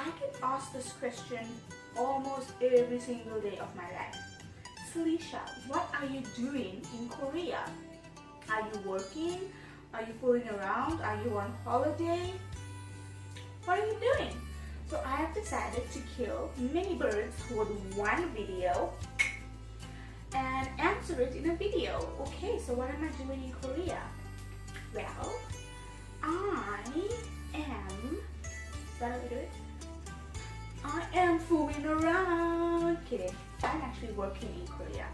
I get asked this question almost every single day of my life. Salisha, what are you doing in Korea? Are you working? Are you fooling around? Are you on holiday? What are you doing? So I have decided to kill many birds with one video and answer it in a video. Okay, so what am I doing in Korea? Well, I am, is that how we do it? I am fooling around. Kidding. I'm actually working in Korea.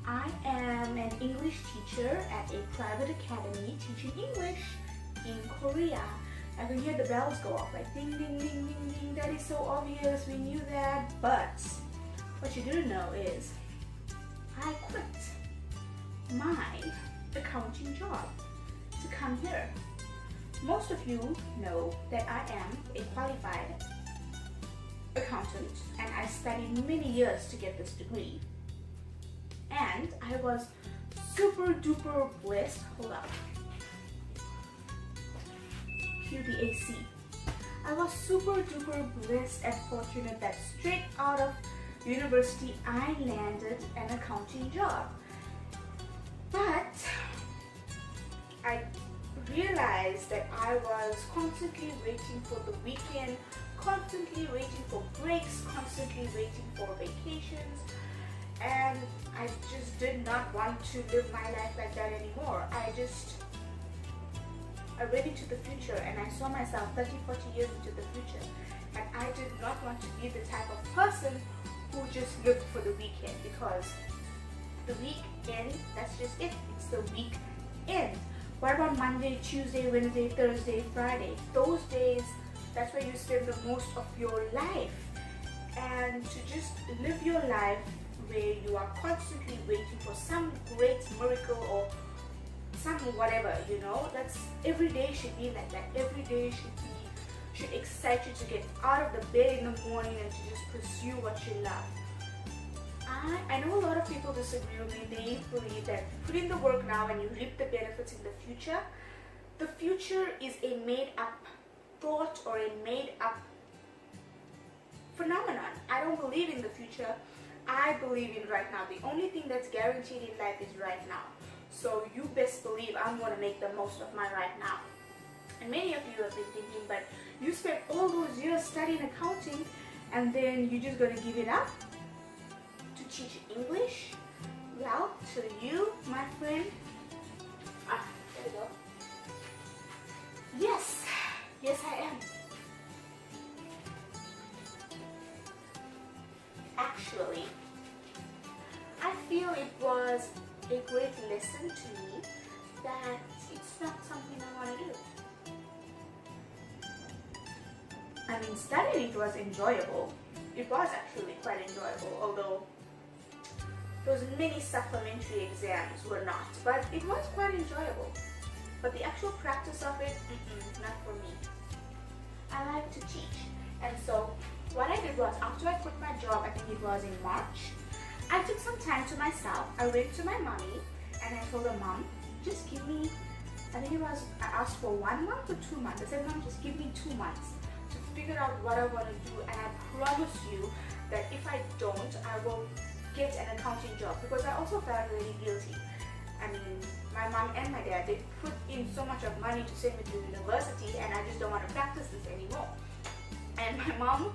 I am an English teacher at a private academy teaching English in Korea. I can hear the bells go off like ding, ding, ding, ding, ding. That is so obvious. We knew that. But what you didn't know is I quit my accounting job to come here. Most of you know that I am a qualified accountant and I studied many years to get this degree. And I was super duper blessed. Hold up. Cue the AC. I was super duper blessed and fortunate that straight out of university I landed an accounting job. But I realized that I was constantly waiting for the weekend, constantly waiting for breaks, constantly waiting for vacations, and I just did not want to live my life like that anymore. I went into the future and I saw myself 30, 40 years into the future, and I did not want to be the type of person who just looked for the weekend, because the weekend, that's just it. It's the weekend. What about Monday, Tuesday, Wednesday, Thursday, Friday? Those days, that's where you spend the most of your life. And to just live your life where you are constantly waiting for some great miracle or some whatever, you know, that's every day should be like that. Every day should excite you to get out of the bed in the morning and to just pursue what you love. I know a lot of people disagree with me. They believe that put in the work now and you reap the benefits in the future. The future is a made-up thought or a made-up phenomenon. I don't believe in the future. I believe in right now. The only thing that's guaranteed in life is right now. So you best believe I'm going to make the most of my right now. And many of you have been thinking, but you spent all those years studying accounting and then you're just going to give it up to teach English? Well, to you, my friend, there we go. Yes I am. Actually, I feel it was a great lesson to me that it's not something I want to do. I mean, studying it was enjoyable. It was actually quite enjoyable, although those many supplementary exams were not, but it was quite enjoyable. But the actual practice of it, not for me. I like to teach. And so what I did was, after I quit my job, I think it was in March, I took some time to myself. I went to my mommy and I told her, Mom, just give me, I think it was, I asked for 1 month or 2 months. I said, Mom, just give me 2 months to figure out what I want to do, and I promise you that if I don't, I will get an accounting job, because I also felt really guilty. I mean, my mom and my dad, they put in so much of money to send me to university, and I just don't want to practice this anymore. And my mom,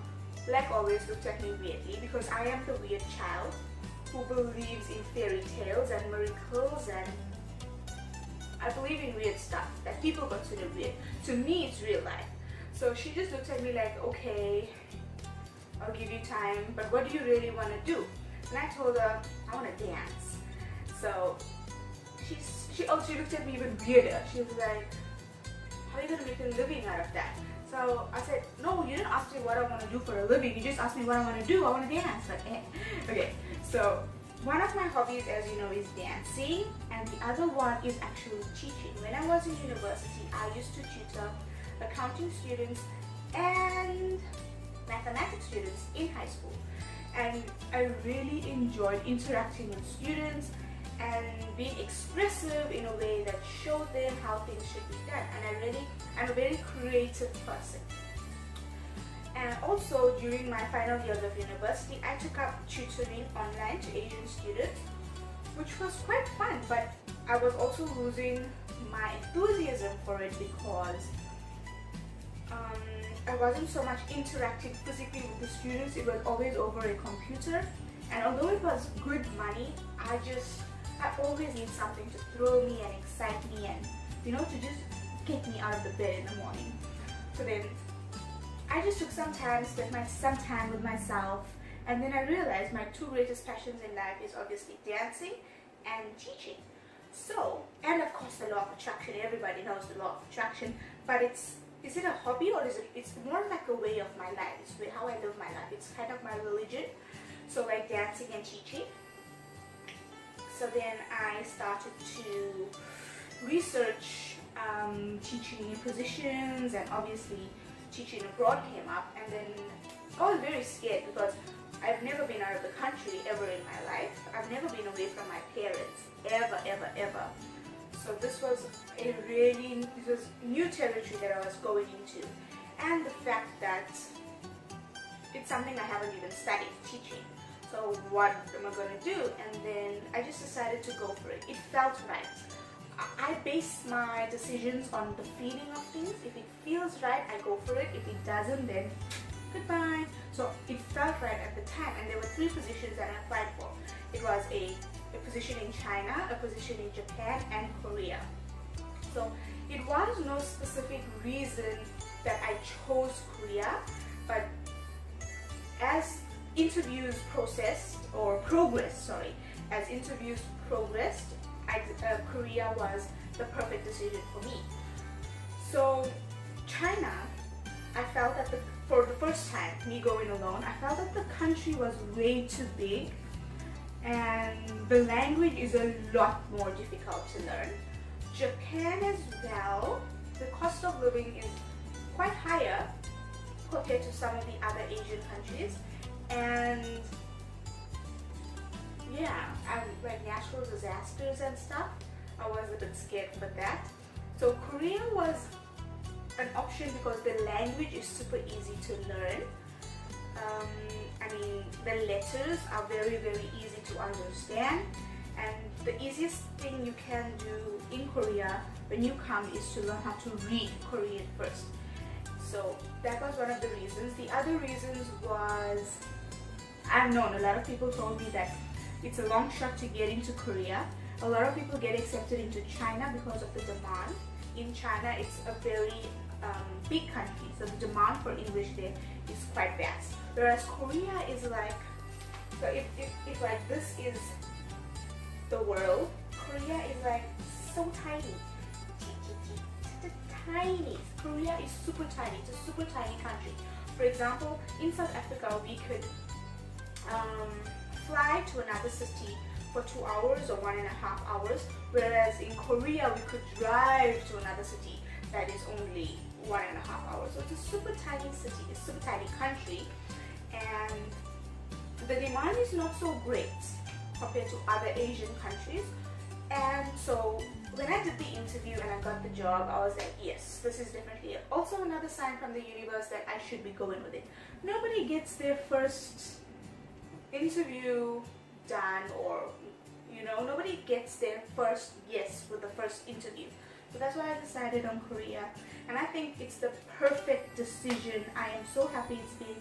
like always, looked at me weirdly, because I am the weird child who believes in fairy tales and miracles, and I believe in weird stuff that people consider weird. To me, it's real life. So she just looked at me like, okay, I'll give you time, but what do you really want to do? And I told her, I want to dance. So she also looked at me even weirder. She was like, how are you going to make a living out of that? So I said, no, you didn't ask me what I want to do for a living. You just asked me what I want to do. I want to dance. Like, okay, so one of my hobbies, as you know, is dancing, and the other one is actually teaching. When I was in university, I used to tutor accounting students and mathematics students in high school. And I really enjoyed interacting with students and being expressive in a way that showed them how things should be done. And I'm a very creative person. And also during my final years of university, I took up tutoring online to Asian students, which was quite fun, but I was also losing my enthusiasm for it because I wasn't so much interacting physically with the students. It was always over a computer, and although it was good money, I always need something to thrill me and excite me and, you know, to just get me out of the bed in the morning. So then I just took some time, spent some time with myself, and then I realized my two greatest passions in life is obviously dancing and teaching. So, and of course the law of attraction. Everybody knows the law of attraction, but is it a hobby, or it's more like a way of my life? It's how I live my life. It's kind of my religion. So like dancing and teaching. So then I started to research teaching positions, and obviously teaching abroad came up, and then I was very scared because I've never been out of the country ever in my life. I've never been away from my parents, ever. So this was new territory that I was going into, and the fact that it's something I haven't even studied, teaching. So what am I going to do? And then I just decided to go for it. It felt right. I base my decisions on the feeling of things. If it feels right, I go for it. If it doesn't, then goodbye. So it felt right at the time, and there were 3 positions that I applied for. It was a position in China, a position in Japan, and Korea. So it was no specific reason that I chose Korea, but as interviews progressed, Korea was the perfect decision for me. So China, I felt that for the first time, me going alone, I felt that the country was way too big, and the language is a lot more difficult to learn. Japan as well, the cost of living is quite higher compared to some of the other Asian countries, and yeah, like natural disasters and stuff, I was a bit scared for that. So Korea was an option because the language is super easy to learn. I mean, the letters are very easy to understand, and the easiest thing you can do in Korea when you come is to learn how to read Korean first. So that was one of the reasons. The other reasons was, I've known a lot of people told me that it's a long shot to get into Korea. A lot of people get accepted into China because of the demand. In China, it's a very big country, so the demand for English there is quite vast. Whereas Korea is like, so if like this is the world, Korea is like so tiny. Tiny. Korea is super tiny. It's a super tiny country. For example, in South Africa, we could fly to another city for 2 hours or 1.5 hours, whereas in Korea we could drive to another city that is only 1.5 hours. So it's a super tiny city, a super tiny country, and the demand is not so great compared to other Asian countries. And so when I did the interview and I got the job, I was like, yes, this is definitely it. Also another sign from the universe that I should be going with it. Nobody gets their first interview done, or nobody gets their first yes with the first interview. So that's why I decided on Korea, and I think it's the perfect decision. I am so happy. It's been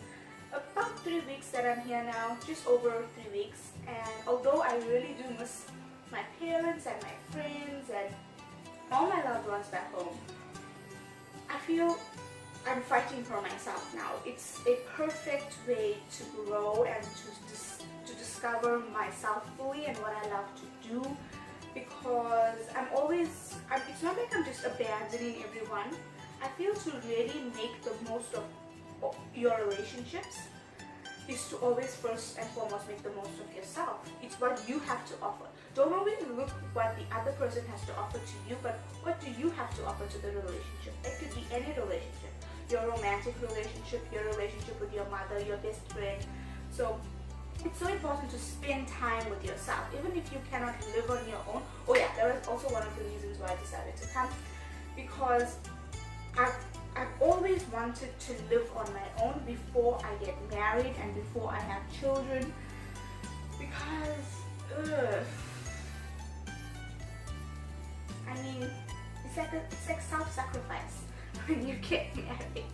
about 3 weeks that I'm here now, just over 3 weeks, and although I really do miss my parents and my friends and all my loved ones back home, I feel I'm fighting for myself now. It's a perfect way to grow and to discover myself fully and what I love to do, because it's not like I'm just abandoning everyone. I feel to really make the most of your relationships is to always first and foremost make the most of yourself. It's what you have to offer. Don't always look what the other person has to offer to you, but what do you have to offer to the relationship? It could be any relationship. Your romantic relationship, your relationship with your mother, your best friend. So it's so important to spend time with yourself, even if you cannot live on your own. Oh yeah, that was also one of the reasons why I decided to come, because I've always wanted to live on my own before I get married and before I have children, because I mean, it's like self-sacrifice when you get married.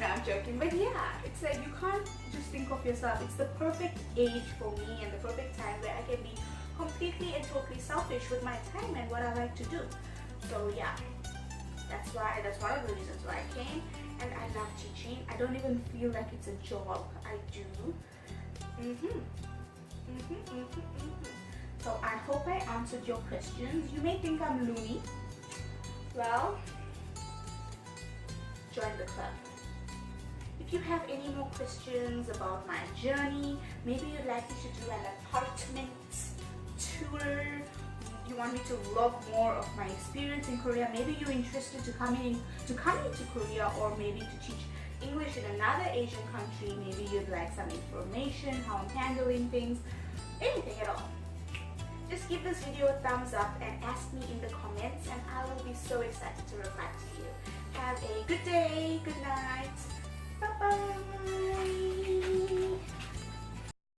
No, I'm joking, but yeah, it's like you can't just think of yourself. It's the perfect age for me and the perfect time where I can be completely and totally selfish with my time and what I like to do. So yeah, that's one of the reasons why I came, and I love teaching. I don't even feel like it's a job. I do. So I hope I answered your questions. You may think I'm loony. Well, join the club. If you have any more questions about my journey, maybe you'd like me to do an apartment tour, you want me to vlog more of my experience in Korea, maybe you're interested to come into Korea, or maybe to teach English in another Asian country, maybe you'd like some information, how I'm handling things, anything at all. Just give this video a thumbs up and ask me in the comments, and I will be so excited to reply to you. Have a good day, good night, bye bye.